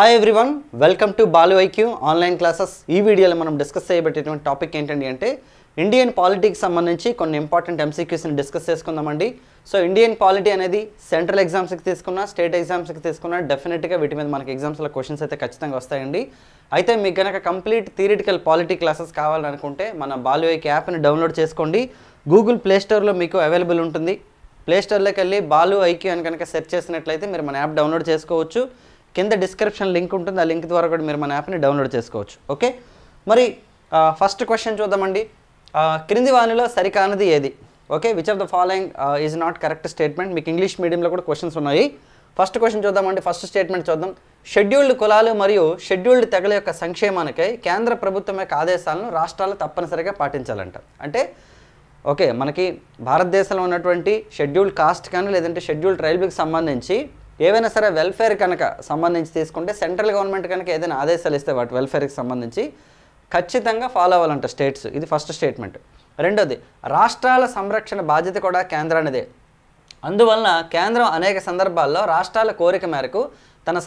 Hi everyone, welcome to Balu IQ online classes. ఈ వీడియోలో మనం డిస్కస్ చేయబట్టేటువంటి టాపిక్ ఏంటండి అంటే ఇండియన్ పాలిటీకి సంబంధించి కొన్ని ఇంపార్టెంట్ ఎంసీక్యూస్ని డిస్కస్ చేసుకుందామండి. సో ఇండియన్ పాలిటీ అనేది సెంట్రల్ ఎగ్జామ్స్కి తీసుకున్నా, స్టేట్ ఎగ్జామ్స్కి తీసుకున్నా డెఫినెట్గా వీటి మీద మనకి ఎగ్జామ్స్లో క్వశ్చన్స్ అయితే ఖచ్చితంగా వస్తాయండి. అయితే మీకు కనుక కంప్లీట్ థియరిటికల్ పాలిటీ క్లాసెస్ కావాలనుకుంటే మన బాలు ఐక్యూ యాప్ని డౌన్లోడ్ చేసుకోండి. గూగుల్ ప్లేస్టోర్లో మీకు అవైలబుల్ ఉంటుంది. ప్లేస్టోర్లోకి వెళ్ళి బాలు ఐక్యూ అని కనుక సెర్చ్ చేసినట్లయితే మీరు మన యాప్ డౌన్లోడ్ చేసుకోవచ్చు. కింద డిస్క్రిప్షన్ లింక్ ఉంటుంది, ఆ లింక్ ద్వారా కూడా మీరు మన యాప్ని డౌన్లోడ్ చేసుకోవచ్చు. ఓకే, మరి ఫస్ట్ క్వశ్చన్ చూద్దామండి. క్రింది వానిలో సరికానిది ఏది? Okay, which of the following is not correct statement. మీకు ఇంగ్లీష్ మీడియంలో కూడా క్వశ్చన్స్ ఉన్నాయి. ఫస్ట్ క్వశ్చన్ చూద్దామండి. ఫస్ట్ స్టేట్మెంట్ చూద్దాం. షెడ్యూల్డ్ కులాలు మరియు షెడ్యూల్డ్ తెగల యొక్క సంక్షేమానికై కేంద్ర ప్రభుత్వం యొక్క ఆదేశాలను రాష్ట్రాలు తప్పనిసరిగా పాటించాలంట. అంటే ఓకే, మనకి భారతదేశంలో ఉన్నటువంటి షెడ్యూల్డ్ కాస్ట్ కానీ లేదంటే షెడ్యూల్డ్ ట్రైబ్కి సంబంధించి ఏవైనా సరే వెల్ఫేర్ కనుక సంబంధించి తీసుకుంటే సెంట్రల్ గవర్నమెంట్ కనుక ఏదైనా ఆదేశాలు ఇస్తే వాటి వెల్ఫేర్కి సంబంధించి ఖచ్చితంగా ఫాలో అవ్వాలంట స్టేట్స్. ఇది ఫస్ట్ స్టేట్మెంట్. రెండోది, రాష్ట్రాల సంరక్షణ బాధ్యత కూడా కేంద్రానిదే. అందువలన కేంద్రం అనేక సందర్భాల్లో రాష్ట్రాల కోరిక మేరకు తన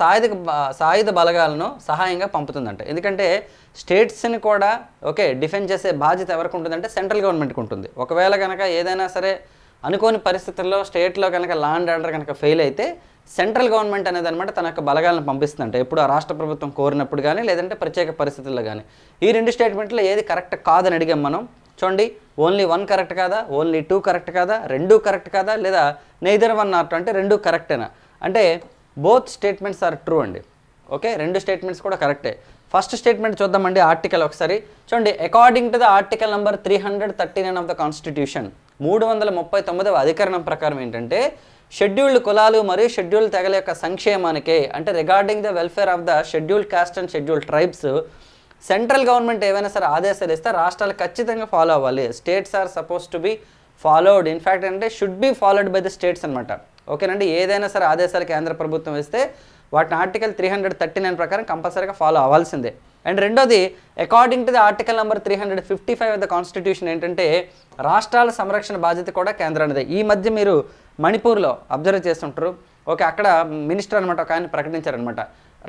సాయుధ బలగాలను సహాయంగా పంపుతుందంట. ఎందుకంటే స్టేట్స్ని కూడా ఓకే డిఫెండ్ చేసే బాధ్యత ఎవరికి ఉంటుందంటే సెంట్రల్ గవర్నమెంట్కి ఉంటుంది. ఒకవేళ కనుక ఏదైనా సరే అనుకోని పరిస్థితుల్లో స్టేట్లో కనుక లా అండ్ ఆర్డర్ కనుక ఫెయిల్ అయితే సెంట్రల్ గవర్నమెంట్ అనేది అనమాట తన యొక్క బలగాలను పంపిస్తుందంట. ఎప్పుడు ఆ రాష్ట్ర ప్రభుత్వం కోరినప్పుడు కానీ లేదంటే ప్రత్యేక పరిస్థితుల్లో కానీ. ఈ రెండు స్టేట్మెంట్లో ఏది కరెక్ట్ కాదని అడిగాం మనం. చూడండి, ఓన్లీ 1 కరెక్ట్ కాదా, ఓన్లీ 2 కరెక్ట్ కాదా, 2 కరెక్ట్ కాదా, లేదా నెయిదర్ 1 నాట్ అంటే 2 కరెక్టేనా అంటే బోత్ స్టేట్మెంట్స్ ఆర్ ట్రూ అండి. ఓకే, 2 స్టేట్మెంట్స్ కూడా కరెక్టే. ఫస్ట్ స్టేట్మెంట్ చూద్దామండి. ఆర్టికల్ ఒకసారి చూడండి. According to the article number 339 of the constitution, 339వ అధికరణం ప్రకారం ఏంటంటే షెడ్యూల్డ్ కులాలు మరియు షెడ్యూల్డ్ తెగల యొక్క సంక్షేమానికే అంటే regarding the welfare of the scheduled caste and scheduled tribes central government ఏవైనా సరే ఆదేశాలు ఇస్తే రాష్ట్రాలు ఖచ్చితంగా ఫాలో అవ్వాలి. States are suppose to be followed. In fact అంటే should be followed by the states అనమాట. ఓకేనండి, ఏదైనా సరే ఆదేశాలు కేంద్ర ప్రభుత్వం ఇస్తే వాటిని ఆర్టికల్ 339 ప్రకారం కంపల్సరీగా ఫాలో అవ్వాల్సిందే. అండ్ రెండోది, according to the article number 355 of the constitution ఏంటంటే రాష్ట్రాల సంరక్షణ బాధ్యత కూడా కేంద్రానిదే. ఈ మధ్య మీరు మణిపూర్లో అబ్జర్వ్ చేస్తుంటారు. ఓకే, అక్కడ మినిస్టర్ అనమాట ఒక ఆయన ప్రకటించారనమాట,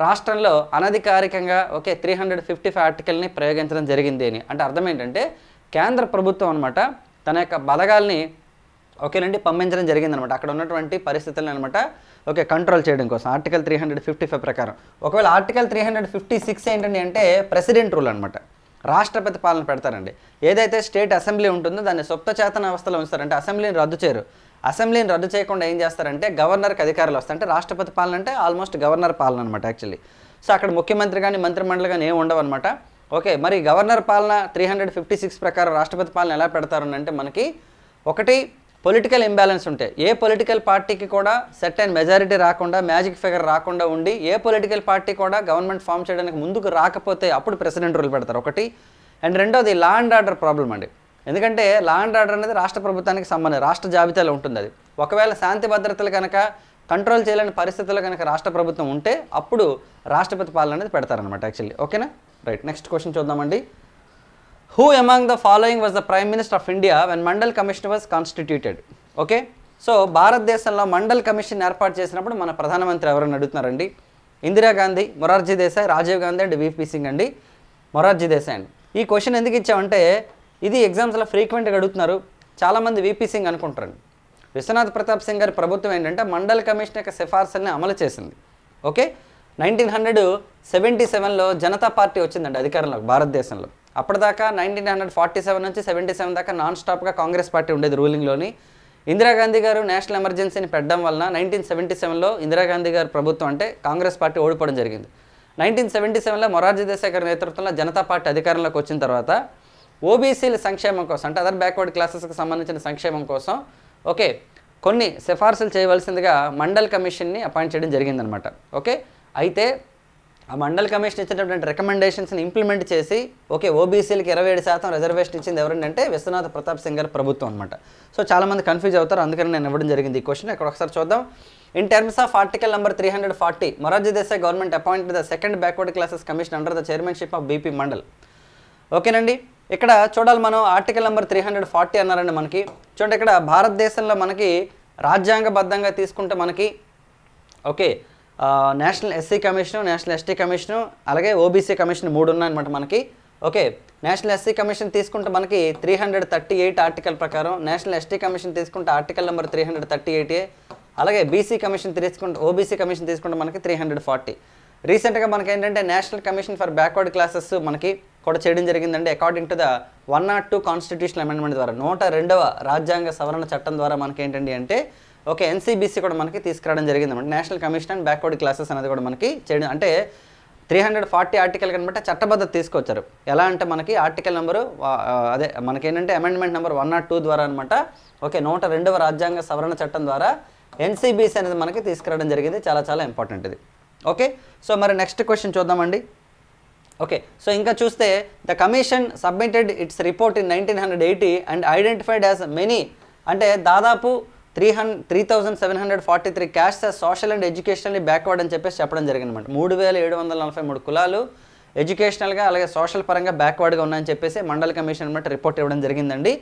రాష్ట్రంలో అనధికారికంగా ఓకే 355 ఆర్టికల్ని ప్రయోగించడం జరిగింది అని. అంటే అర్థం ఏంటంటే కేంద్ర ప్రభుత్వం అనమాట తన యొక్క బలగాల్ని ఓకేనండి పంపించడం జరిగిందనమాట అక్కడ ఉన్నటువంటి పరిస్థితులను అనమాట ఓకే కంట్రోల్ చేయడం కోసం ఆర్టికల్ 355 ప్రకారం. ఒకవేళ ఆర్టికల్ 356 ఏంటండి అంటే ప్రెసిడెంట్ రూల్ అనమాట. రాష్ట్రపతి పాలన పెడతారండి. ఏదైతే స్టేట్ అసెంబ్లీ ఉంటుందో దాన్ని సొప్త చేతన అవస్థలో ఉంచుతారంటే అసెంబ్లీని రద్దు చేయరు. అసెంబ్లీని రద్దు చేయకుండా ఏం చేస్తారంటే గవర్నర్కి అధికారులు వస్తాయి. అంటే రాష్ట్రపతి పాలన అంటే ఆల్మోస్ట్ గవర్నర్ పాలన అనమాట యాక్చువల్లీ. సో అక్కడ ముఖ్యమంత్రి కానీ మంత్రిమండలి కానీ ఏమి ఉండవు అనమాట. ఓకే, మరి గవర్నర్ పాలన 356 ప్రకారం రాష్ట్రపతి పాలన ఎలా పెడతారు అంటే మనకి ఒకటి పొలిటికల్ ఇంబ్యాలెన్స్ ఉంటాయి. ఏ పొలిటికల్ పార్టీకి కూడా సెట్ అండ్ మెజారిటీ రాకుండా మ్యాజిక్ ఫిగర్ రాకుండా ఉండి ఏ పొలిటికల్ పార్టీ కూడా గవర్నమెంట్ ఫామ్ చేయడానికి ముందుకు రాకపోతే అప్పుడు ప్రెసిడెంట్ రూల్ పెడతారు ఒకటి. అండ్ రెండోది లా అండ్ ఆర్డర్ ప్రాబ్లం అండి. ఎందుకంటే లా అండ్ ఆర్డర్ అనేది రాష్ట్ర ప్రభుత్వానికి సంబంధం, రాష్ట్ర జాబితాలో ఉంటుంది. అది ఒకవేళ శాంతి భద్రతలు కనుక కంట్రోల్ చేయలేని పరిస్థితుల్లో కనుక రాష్ట్ర ప్రభుత్వం ఉంటే అప్పుడు రాష్ట్రపతి పాలన అనేది పెడతారనమాట యాక్చువల్లీ. ఓకేనా, రైట్. నెక్స్ట్ క్వశ్చన్ చూద్దామండి. Who among the following was the Prime Minister of India when Mandal Commission was constituted? Okay, so భారతదేశంలో మండల్ కమిషన్ ఏర్పాటు చేసినప్పుడు మన ప్రధానమంత్రి ఎవరని అడుగుతున్నారండి. ఇందిరాగాంధీ, మొరార్జీ దేశాయ్, రాజీవ్ గాంధీ అండ్ విపి సింగ్ అండి. మొరార్జీ దేశాయ్ అండి. ఈ క్వశ్చన్ ఎందుకు ఇచ్చామంటే ఇది ఎగ్జామ్స్లో ఫ్రీక్వెంట్గా అడుగుతున్నారు. చాలామంది విపి సింగ్ అనుకుంటారండి. విశ్వనాథ్ ప్రతాప్ సింగ్ గారి ప్రభుత్వం ఏంటంటే మండల్ కమిషన్ యొక్క సిఫార్సుల్ని అమలు చేసింది. ఓకే, 1977లో జనతా పార్టీ వచ్చిందండి అధికారంలోకి భారతదేశంలో. అప్పటిదాకా 1947 నుంచి 77 దాకా నాన్ స్టాప్గా కాంగ్రెస్ పార్టీ ఉండేది రూలింగ్లోని. ఇందిరాగాంధీ గారు నేషనల్ ఎమర్జెన్సీని పెట్టడం వలన 1977లో ఇందిరాగాంధీ గారి ప్రభుత్వం అంటే కాంగ్రెస్ పార్టీ ఓడిపోవడం జరిగింది. 1977లో మొరార్జీ దేశాయ్ గారి నేతృత్వంలో జనతా పార్టీ అధికారంలోకి వచ్చిన తర్వాత ఓబీసీల సంక్షేమం కోసం అంటే అదర్ బ్యాక్వర్డ్ క్లాసెస్కి సంబంధించిన సంక్షేమం కోసం ఓకే కొన్ని సిఫార్సులు చేయవలసిందిగా మండల్ కమిషన్ని అపాయింట్ చేయడం జరిగిందనమాట. ఓకే, అయితే ఆ మండల్ కమిషన్ ఇచ్చినటువంటి రికమెండేషన్స్ని ఇంప్లిమెంట్ చేసి ఓకే ఓబీసీలకి 27% రిజర్వేషన్ ఇచ్చింది ఎవరంటే విశ్వనాథ్ ప్రతాప్ సింగ్ గారి ప్రభుత్వం అనమాట. సో చాలామంది కన్ఫ్యూజ్ అవుతారు, అందుకని నేను ఇవ్వడం జరిగింది ఈ క్వశ్చన్. ఇక్కడ ఒకసారి చూద్దాం. In terms of article number 340 Morarji Desai government appointed the second backward classes commission under the chairmanship of BP mandal. ఓకేనండి, ఇక్కడ చూడాలి మనం ఆర్టికల్ నెంబర్ 340 అన్నారండి మనకి. చూడండి, ఇక్కడ భారతదేశంలో మనకి రాజ్యాంగబద్ధంగా తీసుకుంటే మనకి okay national SC commission, national ST commission, అలాగే ఓబీసీ కమిషన్ 3 ఉన్నాయన్నమాట మనకి. ఓకే, నేషనల్ ఎస్సీ కమిషన్ తీసుకుంటే మనకి 338 ఆర్టికల్ ప్రకారం, నేషనల్ ఎస్టీ కమిషన్ తీసుకుంటే ఆర్టికల్ నెంబర్ 338A, అలాగే బీసీ కమిషన్ తీసుకుంటే ఓబీసీ కమిషన్ తీసుకుంటే మనకి 340. రీసెంట్గా మనకి ఏంటంటే national commission for backward classes మనకి కూడా చేయడం జరిగిందండి. According to the 102 constitutional amendment ద్వారా, 102వ రాజ్యాంగ సవరణ చట్టం ద్వారా మనకి ఏంటండి అంటే ఓకే ఎన్సీబీసీ కూడా మనకి తీసుకురావడం జరిగింది అనమాట. National commission and backward classes అనేది కూడా మనకి చేయడం, అంటే 340 ఆర్టికల్ కనబట్ట చట్టబద్ధత తీసుకొచ్చారు. ఎలా అంటే మనకి ఆర్టికల్ నెంబరు అదే మనకి ఏంటంటే అమెండ్మెంట్ నెంబర్ 102 ద్వారా అనమాట. ఓకే, 102వ రాజ్యాంగ సవరణ చట్టం ద్వారా ఎన్సీబీసీ అనేది మనకి తీసుకురావడం జరిగింది. చాలా చాలా ఇంపార్టెంట్ ఇది. ఓకే, సో మరి నెక్స్ట్ క్వశ్చన్ చూద్దామండి. ఓకే, సో ఇంకా చూస్తే the commission submitted its report in 1980 and identified as many, అంటే దాదాపు 3,743 caste social and educationally backward అని చెప్పేసి చెప్పడం జరిగింది అనమాట. 3,743 కులాలు ఎడ్యుకేషనల్గా అలాగే సోషల్ పరంగా బ్యాక్వర్డ్గా ఉన్నాయని చెప్పేసి మండల్ కమిషన్ అనమాట రిపోర్ట్ ఇవ్వడం జరిగిందండి.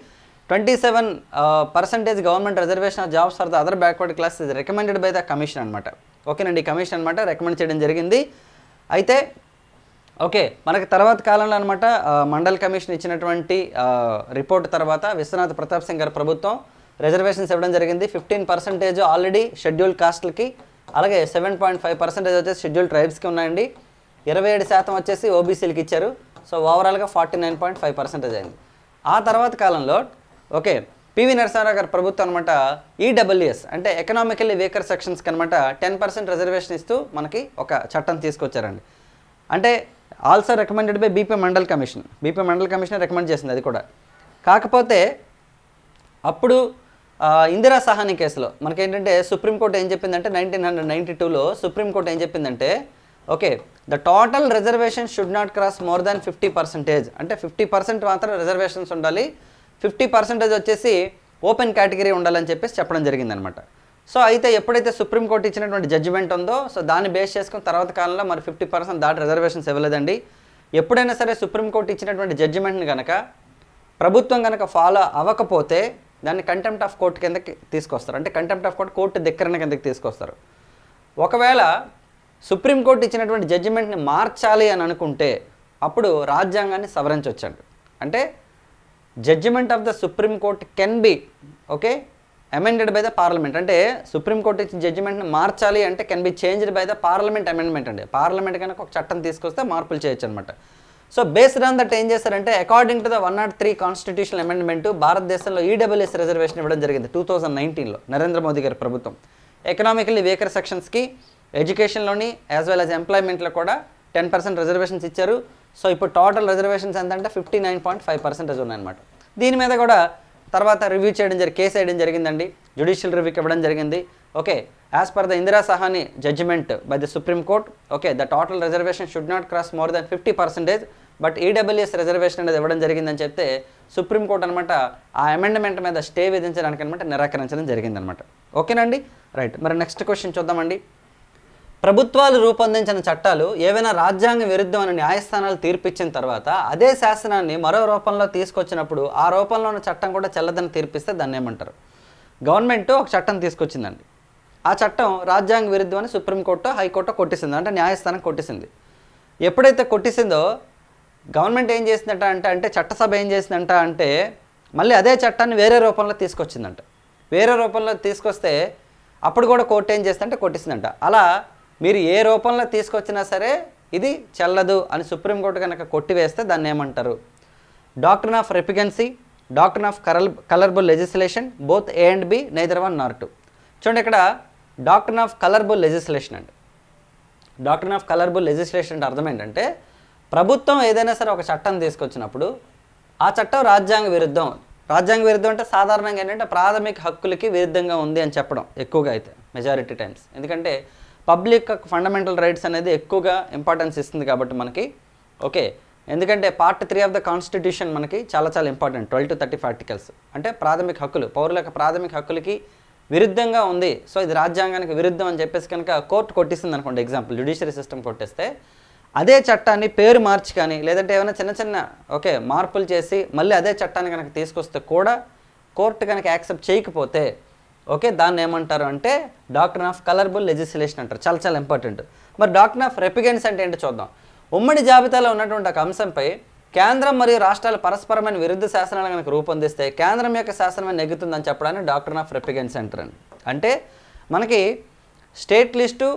27% government reservation of jobs for the other backward class is recommended by the commission అనమాట. ఓకేనండి, కమిషన్ అనమాట రికమెండ్ చేయడం జరిగింది. అయితే ఓకే, మనకి తర్వాత కాలంలో అనమాట మండల్ కమిషన్ ఇచ్చినటువంటి రిపోర్ట్ తర్వాత విశ్వనాథ్ ప్రతాప్ సింగ్ గారి ప్రభుత్వం రిజర్వేషన్స్ ఇవ్వడం జరిగింది. 15% ఆల్రెడీ షెడ్యూల్ కాస్ట్లకి, అలాగే 7.5% వచ్చేసి షెడ్యూల్ ట్రైబ్స్కి ఉన్నాయండి. 27% వచ్చేసి ఓబీసీలకి ఇచ్చారు. సో ఓవరాల్గా 49.5% అయింది. ఆ తర్వాత కాలంలో ఓకే పివి నరసింహారావు గారి ప్రభుత్వం అనమాట ఈడబ్ల్యూఎస్ అంటే ఎకనామికల్లీ వీకర్ సెక్షన్స్కి అనమాట 10% రిజర్వేషన్ ఇస్తూ మనకి ఒక చట్టం తీసుకొచ్చారండి. అంటే also recommended by BP mandal commission. BP mandal commission recommend చేసింది అది కూడా. కాకపోతే అప్పుడు ఇందిరా సహాని కేసులో మనకేంటంటే సుప్రీంకోర్టు ఏం చెప్పిందంటే 1992లో సుప్రీంకోర్టు ఏం చెప్పిందంటే okay the total reservation should not cross more than 50%, అంటే 50% మాత్రం రిజర్వేషన్స్ ఉండాలి, 50% వచ్చేసి ఓపెన్ కేటగిరీ ఉండాలని చెప్పేసి చెప్పడం జరిగిందనమాట. సో అయితే ఎప్పుడైతే సుప్రీంకోర్టు ఇచ్చినటువంటి జడ్జిమెంట్ ఉందో సో దాన్ని బేస్ చేసుకుని తర్వాత కాలంలో మరి 50% దాటి రిజర్వేషన్స్ ఇవ్వలేదండి. ఎప్పుడైనా సరే సుప్రీంకోర్టు ఇచ్చినటువంటి జడ్జిమెంట్ని కనుక ప్రభుత్వం కనుక ఫాలో అవ్వకపోతే దాన్ని కంటెంప్ట్ ఆఫ్ కోర్టు కిందకి తీసుకొస్తారు, అంటే కంటెంప్ట్ ఆఫ్ కోర్టు ధిక్కరణ కిందకి తీసుకొస్తారు. ఒకవేళ సుప్రీంకోర్టు ఇచ్చినటువంటి జడ్జిమెంట్ని మార్చాలి అని అనుకుంటే అప్పుడు రాజ్యాంగాన్ని సవరించవచ్చండి. అంటే judgement of the Supreme Court can be okay amended by the parliament, అంటే సుప్రీంకోర్టు ఇచ్చిన జడ్జిమెంట్ని మార్చాలి అంటే can be changed by the parliament amendment అండి. పార్లమెంట్ కనుక ఒక చట్టం తీసుకొస్తే మార్పులు చేయొచ్చు అనమాట. సో బేస్డ్ ఆన్ దట్ ఏం చేశారంటే according to the 103 constitutional amendment భారతదేశంలో ఈడబ్ల్యూఎస్ రిజర్వేషన్ ఇవ్వడం జరిగింది 2019లో నరేంద్ర మోదీ గారి ప్రభుత్వం. ఎకనామికల్లీ వీకర్ సెక్షన్స్కి ఎడ్యుకేషన్లోని యాజ్ వెల్ యాజ్ ఎంప్లాయ్మెంట్లో కూడా 10% రిజర్వేషన్స్ ఇచ్చారు. సో ఇప్పుడు టోటల్ రిజర్వేషన్స్ ఎంతంటే 59.5% ఉన్నాయన్నమాట. దీని మీద కూడా తర్వాత రివ్యూ చేయడం కేసు వేయడం జరిగిందండి, జ్యుడిషియల్ రివ్యూకి ఇవ్వడం జరిగింది. Okay, as per the Indira Sawhney judgement by the Supreme Court okay the total reservation should not cross more than 50%, but EWS reservation అనేది ఇవ్వడం జరిగిందని చెప్తే సుప్రీంకోర్టు అనమాట ఆ అమెండ్మెంట్ మీద స్టే విధించడానికి అనమాట నిరాకరించడం జరిగిందనమాట. ఓకేనండి, రైట్. మరి నెక్స్ట్ క్వశ్చన్ చూద్దామండి. ప్రభుత్వాలు రూపొందించిన చట్టాలు ఏవైనా రాజ్యాంగ విరుద్ధం అని న్యాయస్థానాలు తీర్పిచ్చిన తర్వాత అదే శాసనాన్ని మరో రూపంలో తీసుకొచ్చినప్పుడు ఆ రూపంలో ఉన్న చట్టం కూడా చెల్లదని తీర్పిస్తే దాన్ని ఏమంటారు? గవర్నమెంట్ ఒక చట్టం తీసుకొచ్చిందండి, ఆ చట్టం రాజ్యాంగ విరుద్ధం అని సుప్రీంకోర్టు హైకోర్టు కొట్టేసింది, అంటే న్యాయస్థానం కొట్టేసింది. ఎప్పుడైతే కొట్టేసిందో గవర్నమెంట్ ఏం చేసిందంట అంటే చట్టసభ ఏం చేసిందంట అంటే మళ్ళీ అదే చట్టాన్ని వేరే రూపంలో తీసుకొచ్చిందంట. వేరే రూపంలో తీసుకొస్తే అప్పుడు కూడా కోర్టు ఏం చేస్తుందంటే కొట్టేసిందంట. అలా మీరు ఏ రూపంలో తీసుకొచ్చినా సరే ఇది చెల్లదు అని సుప్రీంకోర్టు కనుక కొట్టివేస్తే దాన్ని ఏమంటారు? Doctrine of repugnancy, doctrine of colourable legislation, both A and B, neither one nor two. చూడండి ఇక్కడ డాక్ట్రిన్ ఆఫ్ కలర్బుల్ లెజిస్లేషన్ అండి. డాక్ట్రిన్ ఆఫ్ కలర్బుల్ లెజిస్లేషన్ అంటే అర్థం ఏంటంటే ప్రభుత్వం ఏదైనా సరే ఒక చట్టం తీసుకొచ్చినప్పుడు ఆ చట్టం రాజ్యాంగ విరుద్ధం. రాజ్యాంగ విరుద్ధం అంటే సాధారణంగా ఏంటంటే ప్రాథమిక హక్కులకి విరుద్ధంగా ఉంది అని చెప్పడం ఎక్కువగా అయితే మెజారిటీ టైమ్స్. ఎందుకంటే పబ్లిక్ ఫండమెంటల్ రైట్స్ అనేది ఎక్కువగా ఇంపార్టెన్స్ ఇస్తుంది కాబట్టి మనకి ఓకే. ఎందుకంటే పార్ట్ 3 ఆఫ్ ద కాన్స్టిట్యూషన్ మనకి చాలా చాలా ఇంపార్టెంట్, 12 to 30 ఆర్టికల్స్. అంటే ప్రాథమిక హక్కులు, పౌరుల యొక్క ప్రాథమిక హక్కులకి విరుద్ధంగా ఉంది, సో ఇది రాజ్యాంగానికి విరుద్ధం అని చెప్పేసి కనుక కోర్టు కొట్టేసింది అనుకోండి, ఎగ్జాంపుల్ జ్యుడిషియరీ సిస్టమ్ కొట్టేస్తే అదే చట్టాన్ని పేరు మార్చి కానీ లేదంటే ఏమైనా చిన్న చిన్న ఓకే మార్పులు చేసి మళ్ళీ అదే చట్టాన్ని కనుక తీసుకొస్తే కూడా కోర్టు కనుక యాక్సెప్ట్ చేయకపోతే ఓకే, దాన్ని ఏమంటారు అంటే డాక్ట్రిన్ ఆఫ్ కలరబుల్ లెజిస్లేషన్ అంటారు. చాలా చాలా ఇంపార్టెంట్. మరి డాక్ట్రిన్ ఆఫ్ రెప్లిగెన్స్ అంటే ఏంటో చూద్దాం. ఉమ్మడి జాబితాలో ఉన్నటువంటి ఒక అంశంపై కేంద్రం మరియు రాష్ట్రాలు పరస్పరమైన విరుద్ధ శాసనాలు కనుక రూపొందిస్తే కేంద్రం యొక్క శాసనమే నెగ్గుతుందని చెప్పడాన్ని డాక్ట్రిన్ ఆఫ్ రెప్లిగెన్స్ అంటారు. అంటే మనకి state list,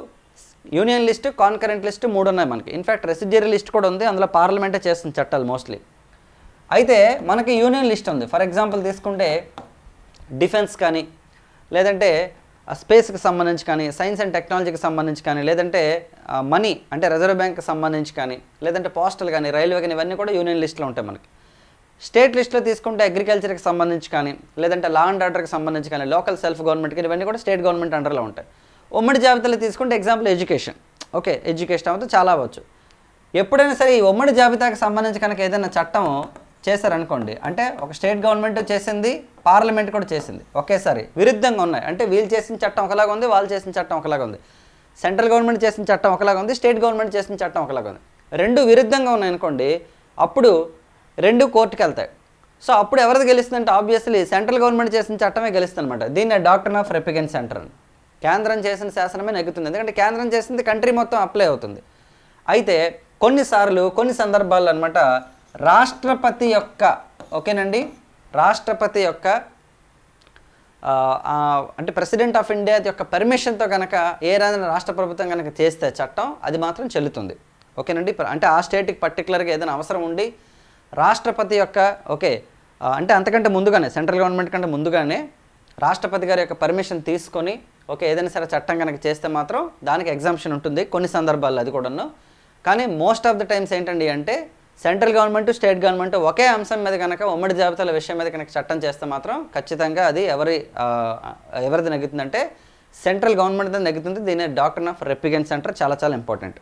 union list, concurrent list 3 ఉన్నాయి మనకి. ఇన్ఫ్యాక్ట్ రెసిడ్యూరీ లిస్ట్ కూడా ఉంది, అందులో పార్లమెంటే చేస్తుంది చట్టాలు మోస్ట్లీ. అయితే మనకి యూనియన్ లిస్ట్ ఉంది. ఫర్ ఎగ్జాంపుల్ తీసుకుంటే డిఫెన్స్ కానీ, లేదంటే స్పేస్కి సంబంధించి కానీ, సైన్స్ అండ్ టెక్నాలజీకి సంబంధించి కానీ, లేదంటే మనీ అంటే రిజర్వ్ బ్యాంక్కి సంబంధించి కానీ, లేదంటే పోస్టల్ కానీ, రైల్వే కానీ, ఇవన్నీ కూడా యూనియన్ లిస్టులో ఉంటాయి మనకి. స్టేట్ లిస్టులో తీసుకుంటే అగ్రికల్చర్కి సంబంధించి కానీ, లేదంటే లా అండ్ ఆర్డర్కి సంబంధించి కానీ, లోకల్ సెల్ఫ్ గవర్నమెంట్కి, ఇవన్నీ కూడా స్టేట్ గవర్నమెంట్ అండర్లో ఉంటాయి. ఉమ్మడి జాబితాలో తీసుకుంటే ఎగ్జాంపుల్ ఎడ్యుకేషన్. ఓకే, ఎడ్యుకేషన్ అవ్వచ్చు, చాలా అవ్వచ్చు. ఎప్పుడైనా సరే ఈ ఉమ్మడి జాబితాకి సంబంధించి కనుక ఏదైనా చట్టం చేశారనుకోండి, అంటే ఒక స్టేట్ గవర్నమెంట్ చేసింది, పార్లమెంట్ కూడా చేసింది, ఒకేసారి విరుద్ధంగా ఉన్నాయి. అంటే వీళ్ళు చేసిన చట్టం ఒకలాగా ఉంది, వాళ్ళు చేసిన చట్టం ఒకలాగా ఉంది. సెంట్రల్ గవర్నమెంట్ చేసిన చట్టం ఒకలాగా ఉంది, స్టేట్ గవర్నమెంట్ చేసిన చట్టం ఒకలాగా ఉంది. రెండు విరుద్ధంగా ఉన్నాయి అనుకోండి, అప్పుడు రెండు కోర్టుకి వెళ్తాయి. సో అప్పుడు ఎవరిది గెలుస్తుందంటే ఆబ్వియస్లీ సెంట్రల్ గవర్నమెంట్ చేసిన చట్టమే గెలుస్తుంది అనమాట. దీన్ని డాక్ట్రిన్ ఆఫ్ రెప్లిగెన్స్ అంటారు. కేంద్రం చేసిన శాసనమే నెగ్గుతుంది, ఎందుకంటే కేంద్రం చేసింది కంట్రీ మొత్తం అప్లై అవుతుంది. అయితే కొన్నిసార్లు కొన్ని సందర్భాల్లో అనమాట రాష్ట్రపతి యొక్క, ఓకేనండి, రాష్ట్రపతి యొక్క అంటే ప్రెసిడెంట్ ఆఫ్ ఇండియా యొక్క పర్మిషన్తో కనుక ఏదైనా రాష్ట్ర ప్రభుత్వం కనుక చేస్తే చట్టం, అది మాత్రం చెల్లుతుంది. ఓకేనండి, అంటే ఆ స్టేట్కి పర్టికులర్గా ఏదైనా అవసరం ఉండి రాష్ట్రపతి యొక్క అంటే అంతకంటే ముందుగానే, సెంట్రల్ గవర్నమెంట్ కంటే ముందుగానే రాష్ట్రపతి గారి యొక్క పర్మిషన్ తీసుకొని ఏదైనా సరే చట్టం కనుక చేస్తే మాత్రం దానికి ఎగ్జామ్షన్ ఉంటుంది కొన్ని సందర్భాల్లో, అది కూడాను. కానీ మోస్ట్ ఆఫ్ ద టైమ్స్ ఏంటండి అంటే సెంట్రల్ గవర్నమెంట్, స్టేట్ గవర్నమెంట్ ఒకే అంశం మీద కనుక ఉమ్మడి జాబితాల విషయం మీద కనుక చట్టం చేస్తే మాత్రం ఖచ్చితంగా అది ఎవరిది నెగ్గుతుందంటే సెంట్రల్ గవర్నమెంట్ నెగ్గుతుంది. దీని డాక్ట్రిన్ ఆఫ్ రెప్లిగెన్స్ అంటారు. చాలా చాలా ఇంపార్టెంట్.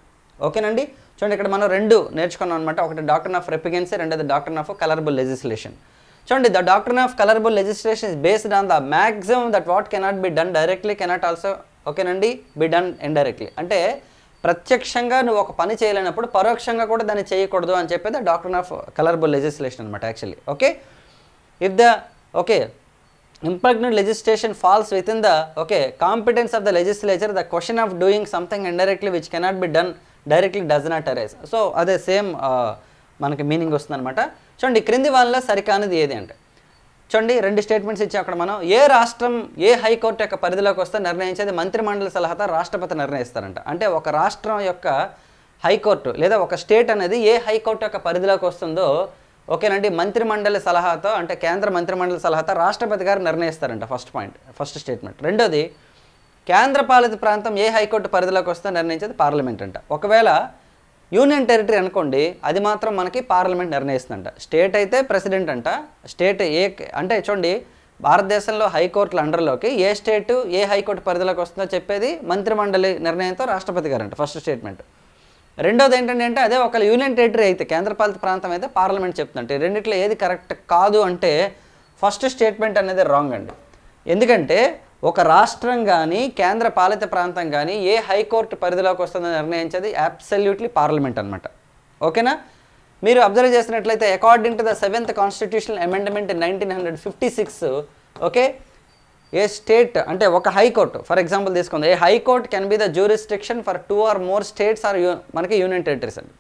ఓకేనండి, చూడండి ఇక్కడ మనం రెండు నేర్చుకున్నాం అనమాట. ఒకటి డాక్ట్రిన్ ఆఫ్ రెప్లిగెన్స్, రెండోది డాక్ట్రిన్ ఆఫ్ కలరబుల్ లెజిస్లేషన్. చూడండి, the doctrine of colourable legislation is based on the maximum that what cannot be done directly cannot also ఓకేనండి బి డన్ ఇండైరెక్ట్లీ. అంటే ప్రత్యక్షంగా నువ్వు ఒక పని చేయలేనప్పుడు పరోక్షంగా కూడా దాన్ని చేయకూడదు అని చెప్పేది డాక్ట్రిన్ ఆఫ్ కలరబుల్ లెజిస్లేషన్ అనమాట actually. Okay, if the impugned legislation falls within the competence of the legislature, the question of doing something indirectly which cannot be done directly does not arise. So అదే same మనకి meaning వస్తుంది అనమాట. చూడండి, క్రింది వాళ్ళ సరికానిది ఏది అంటే, చూడండి రెండు స్టేట్మెంట్స్ ఇచ్చి అక్కడ మనం ఏ రాష్ట్రం ఏ హైకోర్టు యొక్క పరిధిలోకి వస్తే నిర్ణయించేది మంత్రిమండలి సలహాతో రాష్ట్రపతి నిర్ణయిస్తారంట. అంటే ఒక రాష్ట్రం యొక్క హైకోర్టు లేదా ఒక స్టేట్ అనేది ఏ హైకోర్టు యొక్క పరిధిలోకి వస్తుందో ఓకేనండి మంత్రిమండలి సలహాతో, అంటే కేంద్ర మంత్రిమండలి సలహాతో రాష్ట్రపతి గారు నిర్ణయిస్తారంట. First point, first statement. రెండోది, కేంద్రపాలిత ప్రాంతం ఏ హైకోర్టు పరిధిలోకి వస్తే నిర్ణయించేది పార్లమెంట్ అంట. ఒకవేళ యూనియన్ టెరిటరీ అనుకోండి, అది మాత్రం మనకి పార్లమెంట్ నిర్ణయిస్తుందంట. స్టేట్ అయితే ప్రెసిడెంట్ అంట. స్టేట్ అంటే చూడండి, భారతదేశంలో హైకోర్టుల అండర్లోకి ఏ స్టేటు ఏ హైకోర్టు పరిధిలోకి వస్తుందో చెప్పేది మంత్రిమండలి నిర్ణయంతో రాష్ట్రపతి గారు అంట. First statement. రెండోది ఏంటంటే అదే ఒక యూనియన్ టెరిటరీ అయితే, కేంద్రపాలిత ప్రాంతం అయితే పార్లమెంట్ చెప్తుందంటే. రెండిట్లో ఏది కరెక్ట్ కాదు అంటే ఫస్ట్ స్టేట్మెంట్ అనేది రాంగ్ అండి. ఎందుకంటే ఒక రాష్ట్రం కానీ కేంద్ర పాలిత ప్రాంతం కానీ ఏ హైకోర్టు పరిధిలోకి వస్తుందో నిర్ణయించేది అబ్సల్యూట్లీ పార్లమెంట్ అనమాట. ఓకేనా, మీరు అబ్జర్వ్ చేసినట్లయితే according to the 7th constitutional amendment in 1956 okay, a state అంటే ఒక హైకోర్టు ఫర్ ఎగ్జాంపుల్ తీసుకుంది, a high court can be the jurisdiction for 2 or more states or మనకి యూనియన్ టెరిటరీస్ అండి.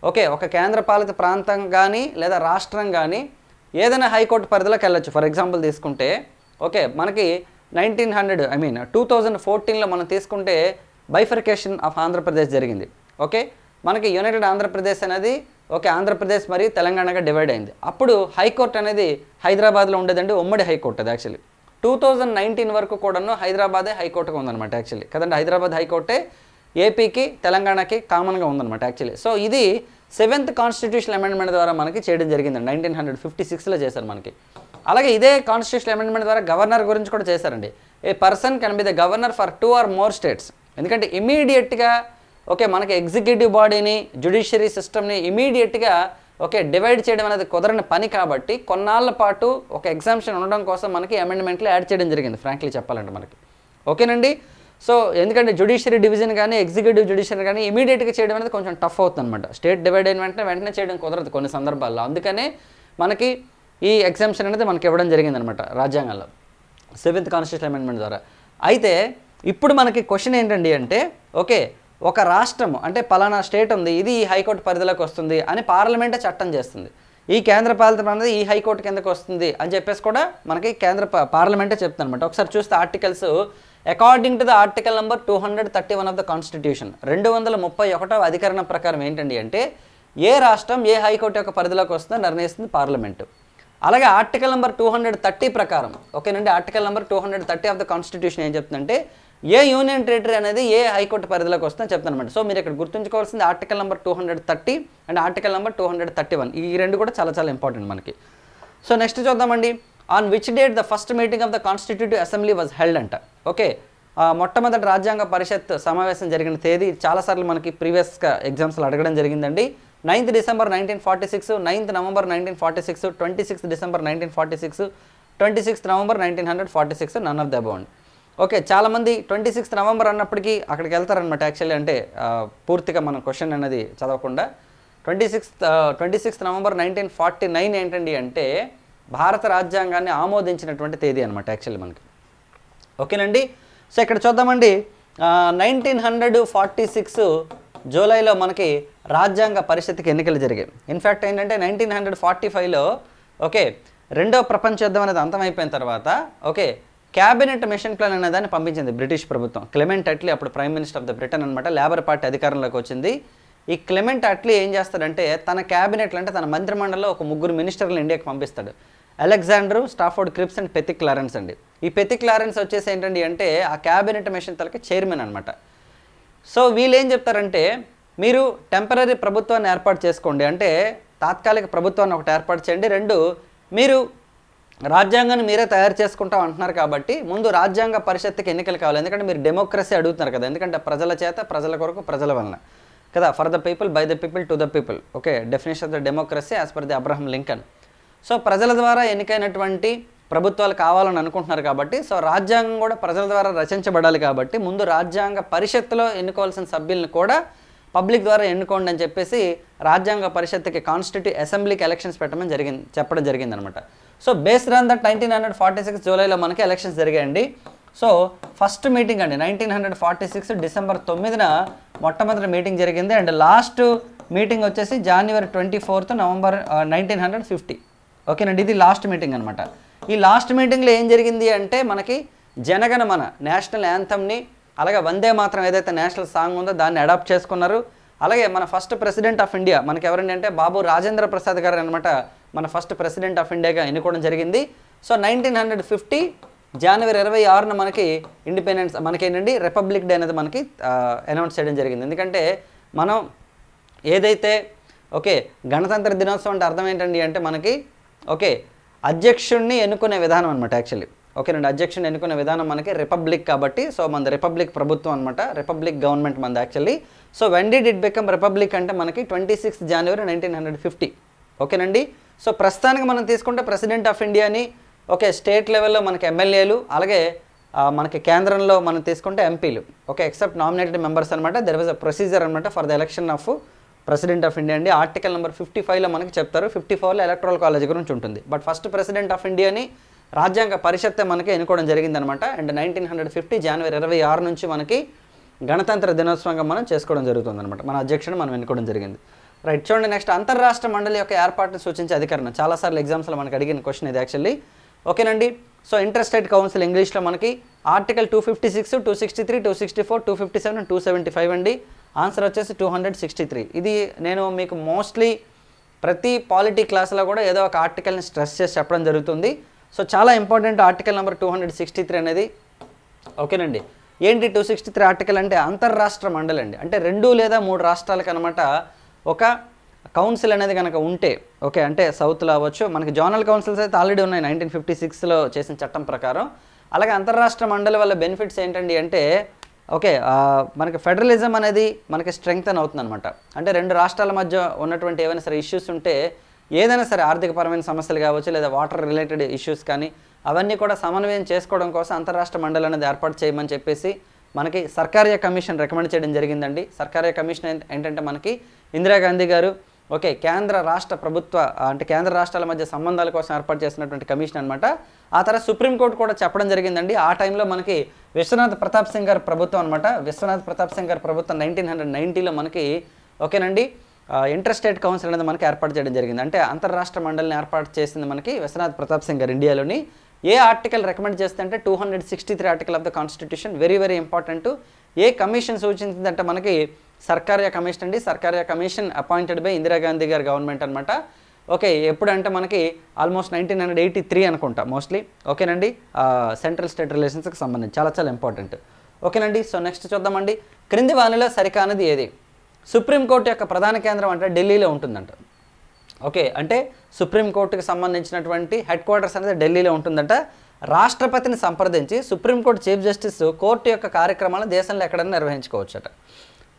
ఓకే, ఒక కేంద్రపాలిత ప్రాంతం కానీ లేదా రాష్ట్రం కానీ ఏదైనా హైకోర్టు పరిధిలోకి వెళ్ళొచ్చు. ఫర్ ఎగ్జాంపుల్ తీసుకుంటే ఓకే, మనకి 2014లో మనం తీసుకుంటే బైఫర్కేషన్ ఆఫ్ ఆంధ్రప్రదేశ్ జరిగింది. ఓకే, మనకి యునైటెడ్ ఆంధ్రప్రదేశ్ అనేది ఆంధ్రప్రదేశ్ మరియు తెలంగాణగా డివైడ్ అయింది. అప్పుడు హైకోర్టు అనేది హైదరాబాద్లో ఉండేదండి, ఉమ్మడి హైకోర్టు అది యాక్చువల్లీ. 2019 వరకు కూడాను హైదరాబాదే హైకోర్టుగా ఉందన్నమాట యాక్చువల్లీ కదండి. హైదరాబాద్ హైకోర్టే ఏపీకి తెలంగాణకి కామన్గా ఉందన్నమాట యాక్చువల్లీ. సో ఇది 7th కాన్స్టిట్యూషనల్ అమెండ్మెంట్ ద్వారా మనకి చేయడం జరిగిందండి. 1956లో చేశారు మనకి. అలాగే ఇదే కాన్స్టిట్యూషనల్ అమెండ్మెంట్ ద్వారా గవర్నర్ గురించి కూడా చేశారండి. A person can be the governor for 2 or more states. ఎందుకంటే ఇమీడియట్గా మనకి ఎగ్జిక్యూటివ్ బాడీని జ్యుడిషియరీ సిస్టమ్ని ఇమీడియట్గా డివైడ్ చేయడం అనేది కుదరని పని కాబట్టి కొన్నాళ్ళ పాటు ఒక ఎగ్జామ్షన్ ఉండడం కోసం మనకి అమెండ్మెంట్లో యాడ్ చేయడం జరిగింది ఫ్రాంక్లీ చెప్పాలంటే మనకి. ఓకేనండి, సో ఎందుకంటే జ్యుడిషియరీ డివిజన్ కానీ ఎగ్జిక్యూటివ్ జ్యుడిషియరీ కానీ ఇమీడియట్గా చేయడం అనేది కొంచెం టఫ్ అవుతుంది అనమాట. స్టేట్ డివైడ్ అయిన వెంటనే చేయడం కుదరదు కొన్ని సందర్భాల్లో. అందుకనే మనకి ఈ ఎగ్జామ్షన్ అనేది మనకి ఇవ్వడం జరిగిందనమాట రాజ్యాంగంలో. 7th కాన్స్టిట్యూషన్ అమెండ్మెంట్ ద్వారా. అయితే ఇప్పుడు మనకి క్వశ్చన్ ఏంటండి అంటే ఓకే, ఒక రాష్ట్రం అంటే పలానా స్టేట్ ఉంది, ఇది ఈ హైకోర్టు పరిధిలోకి వస్తుంది అని పార్లమెంటే చట్టం చేస్తుంది. ఈ కేంద్ర పాలిత ప్రాంతం ఈ హైకోర్టు కిందకు వస్తుంది అని చెప్పేసి కూడా మనకి పార్లమెంటే చెప్తుంది అనమాట. ఒకసారి చూస్తే articles, according to the article number 231 of the constitution, 231వ అధికరణ ప్రకారం ఏంటండి అంటే ఏ రాష్ట్రం ఏ హైకోర్టు యొక్క పరిధిలోకి వస్తుందో నిర్ణయిస్తుంది పార్లమెంటు. అలాగే ఆర్టికల్ నెంబర్ 230 ప్రకారం ఓకేనండి, article number 230 of the constitution ఏం చెప్తుందంటే ఏ యూనియన్ టెరిటరీ అనేది ఏ హైకోర్టు పరిధిలోకి వస్తుందని చెప్తాను అనమాట. సో మీరు ఇక్కడ గుర్తుంచుకోవాల్సింది article number 230 and article number 231, ఈ రెండు కూడా చాలా చాలా ఇంపార్టెంట్ మనకి. సో నెక్స్ట్ చూద్దామండి, on which date the first meeting of the constitutive assembly was held అంట. ఓకే, మొట్టమొదటి రాజ్యాంగ పరిషత్ సమావేశం జరిగిన తేదీ చాలాసార్లు మనకి ప్రీవియస్గా ఎగ్జామ్స్లో అడగడం జరిగిందండి. 9th December 1946, 9th November 1946, 26th December 1946, 26th November 1946, none of the above. Okay, చాలామంది 26th నవంబర్ అన్నప్పటికీ అక్కడికి వెళ్తారనమాట యాక్చువల్లీ, అంటే పూర్తిగా మనం క్వశ్చన్ అనేది చదవకుండా. 26th నవంబర్ 1949 ఏంటండి అంటే భారత రాజ్యాంగాన్ని ఆమోదించినటువంటి తేదీ అనమాట యాక్చువల్లీ మనకి. ఓకేనండి, సో ఇక్కడ చూద్దామండి, 1946 జూలైలో మనకి రాజ్యాంగ పరిషత్కి ఎన్నికలు జరిగాయి. ఇన్ఫ్యాక్ట్ ఏంటంటే 1945లో ఓకే రెండో ప్రపంచ యుద్ధం అనేది అంతమైపోయిన తర్వాత ఓకే క్యాబినెట్ మిషన్ ప్లాన్ అనే దాన్ని పంపించింది బ్రిటిష్ ప్రభుత్వం. క్లెమెంట్ అట్లీ అప్పుడు prime minister of the Britain అనమాట, లేబర్ పార్టీ అధికారంలోకి వచ్చింది. ఈ క్లెమెంట్ అట్లీ ఏం చేస్తాడంటే తన క్యాబినెట్లో అంటే తన మంత్రిమండలిలో ఒక 3 మినిస్టర్లు ఇండియాకి పంపిస్తాడు. అలెగ్జాండర్, స్టాఫోర్డ్ క్రిప్స్ అండ్ పెతి క్లారెన్స్ అండి. ఈ పెతి క్లారెన్స్ వచ్చేసి ఏంటండి అంటే ఆ క్యాబినెట్ మిషన్ తలకి చైర్మన్ అనమాట. సో వీళ్ళు ఏం చెప్తారంటే మీరు టెంపరీ ప్రభుత్వాన్ని ఏర్పాటు చేసుకోండి, అంటే తాత్కాలిక ప్రభుత్వాన్ని ఒకటి ఏర్పాటు చేయండి. 2 మీరు రాజ్యాంగాన్ని మీరే తయారు చేసుకుంటాం అంటున్నారు కాబట్టి ముందు రాజ్యాంగ పరిషత్తుకి ఎన్నికలు కావాలి. ఎందుకంటే మీరు డెమోక్రసీ అడుగుతున్నారు కదా, ఎందుకంటే ప్రజల చేత, ప్రజల కొరకు, ప్రజల వలన కదా, for the people, by the people, to the people. Okay, definition of the democracy as per the Abraham Lincoln. So ప్రజల ద్వారా ఎన్నికైనటువంటి ప్రభుత్వాలు కావాలని అనుకుంటున్నారు కాబట్టి సో రాజ్యాంగం కూడా ప్రజల ద్వారా రచించబడాలి కాబట్టి ముందు రాజ్యాంగ పరిషత్తులో ఎన్నుకోవాల్సిన సభ్యులను కూడా పబ్లిక్ ద్వారా ఎన్నుకోండి అని చెప్పేసి రాజ్యాంగ పరిషత్తుకి కాన్స్టిట్యూటివ్ అసెంబ్లీకి ఎలక్షన్స్ చెప్పడం జరిగిందనమాట. సో బేస్డ్ ఆన్ దట్ 1946 జూలైలో మనకి ఎలక్షన్స్ జరిగాయండి. సో ఫస్ట్ మీటింగ్ అండి 1946 డిసెంబర్ 9న మొట్టమొదటి మీటింగ్ జరిగింది. అండ్ లాస్ట్ మీటింగ్ వచ్చేసి జనవరి 24 నవంబర్ 1950. ఓకేనండి, ఇది లాస్ట్ మీటింగ్ అనమాట. ఈ లాస్ట్ మీటింగ్లో ఏం జరిగింది అంటే మనకి జనగణమన నేషనల్ యాంథమ్ని అలాగే వందే మాత్రం ఏదైతే నేషనల్ సాంగ్ ఉందో దాన్ని అడాప్ట్ చేసుకున్నారు. అలాగే మన ఫస్ట్ ప్రెసిడెంట్ ఆఫ్ ఇండియా మనకి ఎవరండి అంటే బాబు రాజేంద్ర ప్రసాద్ గారు అనమాట మన ఫస్ట్ ప్రెసిడెంట్ ఆఫ్ ఇండియాగా ఎన్నుకోవడం జరిగింది. సో 1950 జనవరి 26న మనకి ఇండిపెండెన్స్ మనకేంటండి రిపబ్లిక్ డే అనేది మనకి అనౌన్స్ చేయడం జరిగింది. ఎందుకంటే మనం ఏదైతే ఓకే గణతంత్ర దినోత్సవం అంటే అర్థం ఏంటండి అంటే మనకి ఓకే అధ్యక్షుడిని ఎన్నుకునే విధానం అనమాట యాక్చువల్లీ. ఓకేనండి, అధ్యక్షుడిని ఎన్నుకునే విధానం మనకి రిపబ్లిక్ కాబట్టి సో మన రిపబ్లిక్ ప్రభుత్వం అనమాట, రిపబ్లిక్ గవర్నమెంట్ మనది actually. So when did it become republic అంటే మనకి 26 జనవరి 1950. ఓకేనండి, సో ప్రస్తుతానికి మనం తీసుకుంటే ప్రెసిడెంట్ ఆఫ్ ఇండియాని ఓకే స్టేట్ లెవెల్లో మనకి ఎమ్మెల్యేలు అలాగే మనకి కేంద్రంలో మనం తీసుకుంటే ఎంపీలు ఓకే ఎక్సెప్ట్ నామినేటెడ్ మెంబర్స్ అనమాట. దెర్ వాజ్ అ ప్రొసీజర్ అనమాట for the election of president of India అండి. ఆర్టికల్ నెంబర్ 55లో మనకి చెప్తారు, 54లో ఎలక్ట్రల్ కాలేజ్ గురించి ఉంటుంది. బట్ ఫస్ట్ ప్రెసిడెంట్ ఆఫ్ ఇండియాని రాజ్యాంగ పరిషత్తే మనకి ఎన్నుకోవడం జరిగిందనమాట. అండ్ 1950 జనవరి 26 నుంచి మనకి గణతంత్ర దినోత్సవంగా మనం చేసుకోవడం జరుగుతుంది అనమాట. మన అధ్యక్షుడు మనం ఎన్నుకోవడం జరిగింది. రైట్, చూడండి నెక్స్ట్ అంతర్రాష్ట్ర మండలి యొక్క ఏర్పాటును సూచించే అధికరణ. చాలాసార్లు ఎగ్జామ్స్లో మనకి అడిగిన క్వశ్చన్ ఇది యాక్చువల్లీ. ఓకేనండి, సో ఇంటర్ స్టేట్ కౌన్సిల్ ఇంగ్లీష్లో మనకి ఆర్టికల్ 256, 263, 264, 257 అండ్ 275 అండి. ఆన్సర్ వచ్చేసి 263. ఇది నేను మీకు మోస్ట్లీ ప్రతి పాలిటీ క్లాస్లో కూడా ఏదో ఒక ఆర్టికల్ని స్ట్రెస్ చేసి చెప్పడం జరుగుతుంది. సో చాలా ఇంపార్టెంట్ ఆర్టికల్ నెంబర్ 263 అనేది. ఓకేనండి, ఏంటి 263 ఆర్టికల్ అంటే అంతర్రాష్ట్ర మండలి అండి. అంటే 2 లేదా 3 రాష్ట్రాలకు అనమాట ఒక కౌన్సిల్ అనేది కనుక ఉంటే ఓకే అంటే సౌత్లో అవ్వచ్చు, మనకి జోనల్ కౌన్సిల్స్ అయితే ఆల్రెడీ ఉన్నాయి 1956లో చేసిన చట్టం ప్రకారం. అలాగే అంతర్రాష్ట్ర మండలి వల్ల బెనిఫిట్స్ ఏంటండి అంటే ఓకే మనకి ఫెడరలిజం అనేది మనకి స్ట్రెంగ్తన్ అవుతుంది అనమాట. అంటే 2 రాష్ట్రాల మధ్య ఉన్నటువంటి ఏవైనా సరే ఇష్యూస్ ఉంటే ఏదైనా సరే ఆర్థికపరమైన సమస్యలు కావచ్చు లేదా వాటర్ రిలేటెడ్ ఇష్యూస్ కానీ అవన్నీ కూడా సమన్వయం చేసుకోవడం కోసం అంతర్రాష్ట్ర మండలి అనేది ఏర్పాటు చేయమని చెప్పేసి మనకి సర్కారియా కమిషన్ రికమెండ్ చేయడం జరిగిందండి. సర్కారియా కమిషన్ ఏంటంటే మనకి ఇందిరాగాంధీ గారు ఓకే, కేంద్ర రాష్ట్ర ప్రభుత్వ అంటే కేంద్ర రాష్ట్రాల మధ్య సంబంధాల కోసం ఏర్పాటు చేసినటువంటి కమిషన్ అనమాట. ఆ తర్వాత సుప్రీంకోర్టు కూడా చెప్పడం జరిగిందండి. ఆ టైంలో మనకి విశ్వనాథ్ ప్రతాప్ సింగ్ గారి ప్రభుత్వం అనమాట. విశ్వనాథ్ ప్రతాప్ సింగ్ గారి ప్రభుత్వం 1990లో మనకి ఓకేనండి ఇంటర్ స్టేట్ కౌన్సిల్ అనేది మనకి ఏర్పాటు చేయడం జరిగింది. అంటే అంతర్రాష్ట్ర మండలిని ఏర్పాటు చేసింది మనకి విశ్వనాథ్ ప్రతాప్ సింగ్ గారు ఇండియాలోని. ఏ ఆర్టికల్ రికమెండ్ చేస్తే అంటే 263 article of the constitution, very very important. A commission సూచించిందంటే మనకి సర్కారియా కమిషన్ అండి. Sarkaria commission appointed by Indira Gandhi గారి గవర్నమెంట్ అనమాట. ఓకే, ఎప్పుడంటే మనకి ఆల్మోస్ట్ 1983 అనుకుంటా మోస్ట్లీ. ఓకేనండి, సెంట్రల్ స్టేట్ రిలేషన్స్కి సంబంధించి చాలా చాలా ఇంపార్టెంట్. ఓకేనండి, సో నెక్స్ట్ చూద్దామండి. క్రింది వానిలో సరికానిది ఏది? సుప్రీంకోర్టు యొక్క ప్రధాన కేంద్రం అంటే ఢిల్లీలో ఉంటుందంట. ఓకే, అంటే సుప్రీంకోర్టుకి సంబంధించినటువంటి హెడ్ క్వార్టర్స్ అనేది ఢిల్లీలో ఉంటుందంట. రాష్ట్రపతిని సంప్రదించి సుప్రీంకోర్టు చీఫ్ జస్టిస్ కోర్టు యొక్క కార్యక్రమాలను దేశంలో ఎక్కడైనా నిర్వహించుకోవచ్చట.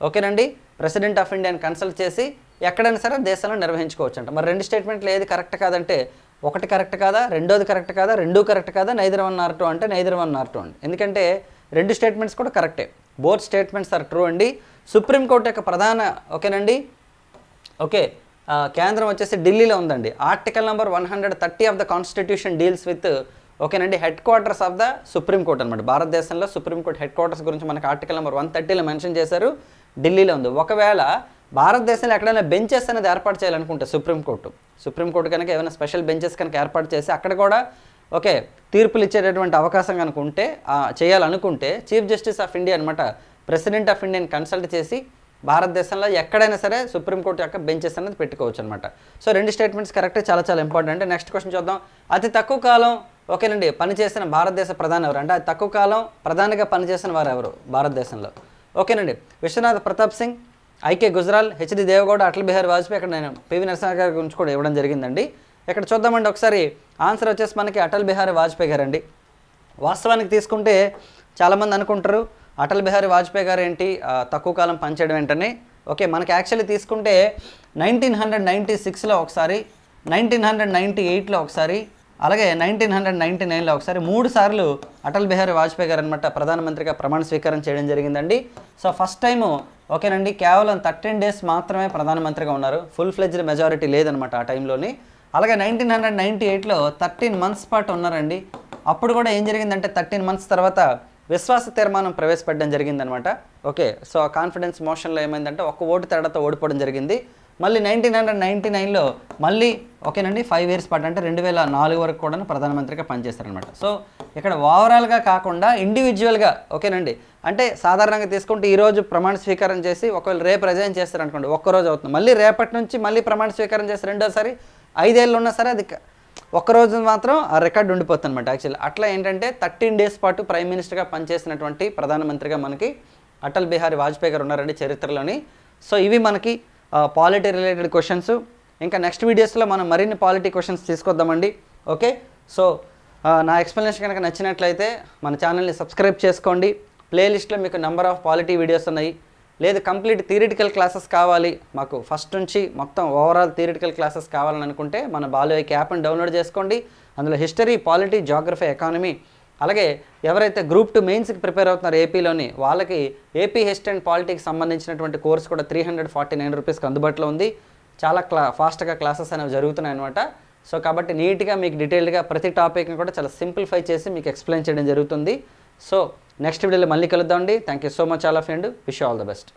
ఓకేనండి, ప్రెసిడెంట్ ఆఫ్ ఇండియాని కన్సల్ట్ చేసి ఎక్కడైనా సరే దేశంలో నిర్వహించుకోవచ్చంట. మరి రెండు స్టేట్మెంట్లు ఏది కరెక్ట్ కాదంటే, ఒకటి కరెక్ట్ కాదా, రెండోది కరెక్ట్ కాదా, రెండూ కరెక్ట్ కాదా, నైదర్ వన్ ఆర్ టూ అంటే నైదర్ వన్ ఆర్ టూ అండి. ఎందుకంటే రెండు స్టేట్మెంట్స్ కూడా కరెక్టే, బోత్ స్టేట్మెంట్స్ ఆర్ ట్రూ అండి. సుప్రీంకోర్టు యొక్క ప్రధాన ఓకేనండి ఓకే కేంద్రం వచ్చేసి ఢిల్లీలో ఉందండి. Article number 130 of the constitution deals with ఓకేనండి head quarters of the supreme court అనమాట. భారతదేశంలో సుప్రీంకోర్టు హెడ్ క్వార్టర్స్ గురించి మనకి ఆర్టికల్ నెంబర్ 130లో మెన్షన్ చేశారు, ఢిల్లీలో ఉంది. ఒకవేళ భారతదేశంలో ఎక్కడైనా బెంచెస్ అనేది ఏర్పాటు చేయాలనుకుంటే సుప్రీంకోర్టు కనుక ఏమైనా స్పెషల్ బెంచెస్ కనుక ఏర్పాటు చేసి అక్కడ కూడా ఓకే తీర్పులు ఇచ్చేటటువంటి అవకాశం కనుక ఉంటే చేయాలనుకుంటే చీఫ్ జస్టిస్ ఆఫ్ ఇండియా అనమాట ప్రెసిడెంట్ ఆఫ్ ఇండియాని కన్సల్ట్ చేసి భారతదేశంలో ఎక్కడైనా సరే సుప్రీంకోర్టు యొక్క బెంచెస్ అనేది పెట్టుకోవచ్చు అనమాట. సో రెండు స్టేట్మెంట్స్ కరెక్టే, చాలా చాలా ఇంపార్టెంట్. నెక్స్ట్ క్వశ్చన్ చూద్దాం. అతి తక్కువ కాలం ఓకేనండి పనిచేసిన భారతదేశ ప్రధాని ఎవరు అంటే అతి తక్కువ కాలం ప్రధానిగా పనిచేసిన వారు ఎవరు భారతదేశంలో? ఓకేనండి, విశ్వనాథ్ ప్రతాప్ సింగ్, ఐకే గుజరాల్, హెచ్డి దేవగౌడ, అటల్ బిహారీ వాజ్పేయి. ఇక్కడ నేను పివి నరసింహ గారి గురించి కూడా ఇవ్వడం జరిగిందండి. ఇక్కడ చూద్దామండి ఒకసారి. ఆన్సర్ వచ్చేసి మనకి అటల్ బిహారీ వాజ్పేయి గారు అండి. వాస్తవానికి తీసుకుంటే చాలామంది అనుకుంటారు అటల్ బిహారీ వాజ్పేయి గారు ఏంటి తక్కువ కాలం పనిచేయడం ఏంటని. ఓకే, మనకి యాక్చువల్లీ తీసుకుంటే 1996లో ఒకసారి, 1998లో ఒకసారి, అలాగే 1999లో ఒకసారి, 3 సార్లు అటల్ బిహారీ వాజ్పేయి గారు అనమాట ప్రధానమంత్రిగా ప్రమాణ స్వీకారం చేయడం జరిగిందండి. సో ఫస్ట్ టైము ఓకేనండి కేవలం 13 డేస్ మాత్రమే ప్రధానమంత్రిగా ఉన్నారు, ఫుల్ ఫ్లెడ్జ్డ్ మెజారిటీ లేదనమాట ఆ టైంలోని. అలాగే 1998లో 13 మంత్స్ పాటు ఉన్నారండి. అప్పుడు కూడా ఏం జరిగిందంటే 13 మంత్స్ తర్వాత విశ్వాస తీర్మానం ప్రవేశపెట్టడం జరిగిందనమాట. ఓకే, సో కాన్ఫిడెన్స్ మోషన్లో ఏమైందంటే ఒక్క ఓటు తేడాతో ఓడిపోవడం జరిగింది. మళ్ళీ 1999లో మళ్ళీ ఓకేనండి 5 ఇయర్స్ పాటు అంటే 2004 వరకు కూడా ప్రధానమంత్రిగా పనిచేశారనమాట. సో ఇక్కడ ఓవరాల్గా కాకుండా ఇండివిజువల్గా ఓకేనండి అంటే సాధారణంగా తీసుకుంటే ఈరోజు ప్రమాణ స్వీకారం చేసి ఒకవేళ రేపు రిజైన్ చేస్తారనుకోండి, ఒక్కరోజు అవుతుంది. మళ్ళీ రేపటి నుంచి మళ్ళీ ప్రమాణ స్వీకారం చేసి రెండోసారి 5 ఏళ్ళు ఉన్నా సరే అది ఒక్కరోజు మాత్రం ఆ రికార్డు ఉండిపోతుంది అనమాట. యాక్చువల్లీ అట్లా ఏంటంటే 13 డేస్ పాటు ప్రైమ్ మినిస్టర్గా పనిచేసినటువంటి ప్రధానమంత్రిగా మనకి అటల్ బిహారీ వాజ్పేయి గారు ఉన్నారండి చరిత్రలోని. సో ఇవి మనకి పాలిటీ రిలేటెడ్ క్వశ్చన్స్. ఇంకా నెక్స్ట్ వీడియోస్లో మనం మరిన్ని పాలిటీ క్వశ్చన్స్ తీసుకొద్దామండి. ఓకే, సో నా ఎక్స్ప్లెనేషన్ కనుక నచ్చినట్లయితే మన ఛానల్ని సబ్స్క్రైబ్ చేసుకోండి. ప్లేలిస్ట్లో మీకు నెంబర్ ఆఫ్ పాలిటీ వీడియోస్ ఉన్నాయి. లేదు కంప్లీట్ థియరిటికల్ క్లాసెస్ కావాలి మాకు ఫస్ట్ నుంచి మొత్తం ఓవరాల్ థియరిటికల్ క్లాసెస్ కావాలని అనుకుంటే మన బాలుఐకి యాప్ని డౌన్లోడ్ చేసుకోండి. అందులో హిస్టరీ, పాలిటీ, జాగ్రఫీ, ఎకానమీ, అలాగే ఎవరైతే గ్రూప్ 2 మెయిన్స్కి ప్రిపేర్ అవుతున్నారో ఏపీలోని వాళ్ళకి ఏపీ హిస్టరీ అండ్ పాలిటీకి సంబంధించినటువంటి కోర్స్ కూడా 349 రూపీస్కి అందుబాటులో ఉంది. చాలా ఫాస్ట్గా క్లాసెస్ అనేవి జరుగుతున్నాయి అనమాట. సో కాబట్టి నీట్గా మీకు డీటెయిల్డ్గా ప్రతి టాపిక్ని కూడా చాలా సింప్లిఫై చేసి మీకు ఎక్స్ప్లెయిన్ చేయడం జరుగుతుంది. సో నెక్స్ట్ వీడియోలో మళ్ళీ కలుద్దామండి. Thank you so much all of and wish all the best.